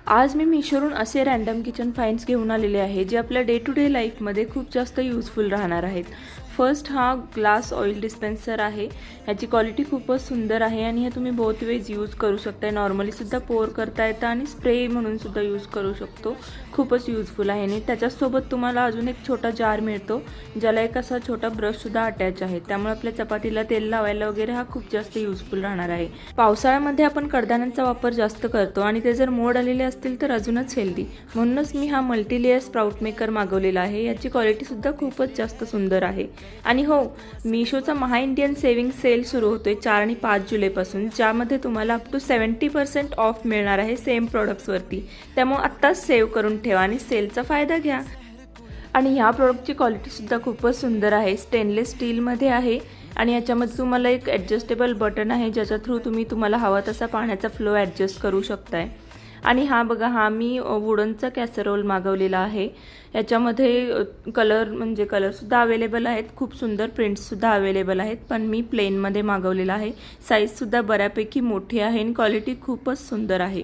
आज मी मीशोवरून असे random kitchen finds घेऊन आलेले आहे जे आपल्या डे टू डे लाईफमध्ये खूप जास्त यूजफुल राहणार आहेत। फर्स्ट हा ग्लास ऑइल डिस्पेन्सर आहे। ह्याची क्वालिटी खूपच सुंदर आहे आणि हे तुम्ही बहुत वेज यूज करू शकता। नॉर्मली सुद्धा पोर करता येतं आणि स्प्रे म्हणून सुद्धा यूज करू शकतो। खूपच यूजफुल आहे आणि त्याच्यासोबत तुम्हाला अजून एक छोटा जार मिळतो ज्याला एक असा छोटा ब्रश सुद्धा अटॅच आहे, त्यामुळे आपल्या चपातीला तेल लावायला वगैरे हा खूप जास्त यूजफुल राहणार आहे। पावसाळ्यामध्ये आपण कडधान्यांचा वापर जास्त करतो आणि ते जर मोड आलेले असतील तर अजूनच हेल्दी, म्हणूनच मी हा मल्टीलेयर स्प्राउट मेकर मागवलेला आहे। याची क्वालिटी सुद्धा खूपच जास्त सुंदर आहे। आणि हो, मीशोचा महा इंडियन सेविंग सेल सुरू होतोय 4 आणि 5 जुलैपासून, ज्यामध्ये तुम्हाला अप टू 70% ऑफ मिळणार आहे सेम प्रोडक्ट्सवरती। त्यामुळे आत्ताच सेव्ह करून ठेवा आणि सेलचा फायदा घ्या। आणि ह्या प्रोडक्टची क्वालिटी सुद्धा खूपच सुंदर आहे। स्टेनलेस स्टीलमध्ये आहे आणि याच्यामध्ये तुम्हाला एक ॲडजस्टेबल बटन आहे ज्याच्या थ्रू तुम्हाला हवा तसा पाण्याचा फ्लो ॲडजस्ट करू शकताय। आणि हा बघा, हा मी वुडनचा कॅसरोल मागवलेला आहे। याच्यामध्ये कलरसुद्धा अवेलेबल आहेत, खूप सुंदर प्रिंट्ससुद्धा अवेलेबल आहेत, पण मी प्लेनमध्ये मागवलेला आहे। साईजसुद्धा बऱ्यापैकी मोठी आहे आणि क्वालिटी खूपच सुंदर आहे।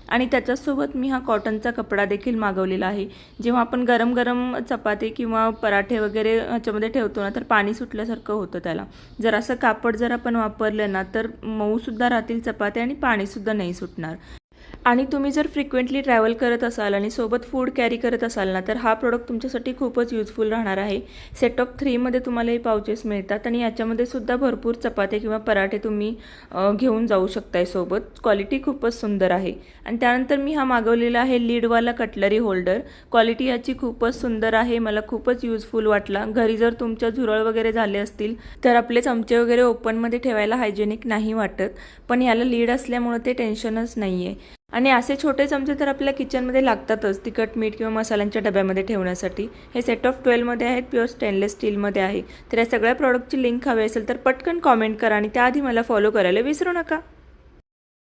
आणि त्याच्यासोबत मी हा कॉटनचा कपडा देखील मागवलेला आहे। जेव्हा आपण गरम गरम चपाती किंवा पराठे वगैरे ह्याच्यामध्ये ठेवतो ना, तर पाणी सुटल्यासारखं होतं त्याला। जर असं कापड जर आपण वापरलं ना तर मऊसुद्धा राहतील चपाती आणि पाणीसुद्धा नाही सुटणार। आणि तुम्ही जर फ्रिक्वेंटली ट्रॅव्हल करत असाल आणि सोबत फूड कॅरी करत असाल ना, तर हा प्रोडक्ट तुमच्यासाठी खूपच यूजफुल राहणार आहे। सेट ऑफ 3 मध्ये तुम्हाला हे पाउचेस मिळतात आणि याच्यामध्ये सुद्धा भरपूर चपाती किंवा पराठे तुम्ही घेऊन जाऊ शकताय सोबत। क्वालिटी खूपच सुंदर आहे। आणि त्यानंतर मी हा मागवलेला आहे लीडवाला कटलरी होल्डर। क्वालिटी याची खूपच सुंदर आहे, मला खूपच यूजफुल वाटला। घरी जर तुमच्या झुरळ वगैरे झाले असतील तर आपले चमचे वगैरे ओपनमध्ये ठेवायला हायजेनिक नाही वाटत, पण याला लीड असल्यामुळे ते टेन्शनच नाही आहे। आणि असे छोटे चमचे तर आपल्या किचनमध्ये लागतातच तिखट मीठ किंवा मसाल्यांच्या डब्यामध्ये ठेवण्यासाठी। हे सेट ऑफ 12 मध्ये आहेत, प्युअर स्टेनलेस स्टीलमध्ये आहे। तर या सगळ्या प्रॉडक्टची लिंक हवी असेल तर पटकन कॉमेंट करा आणि त्याआधी मला फॉलो करायला विसरू नका।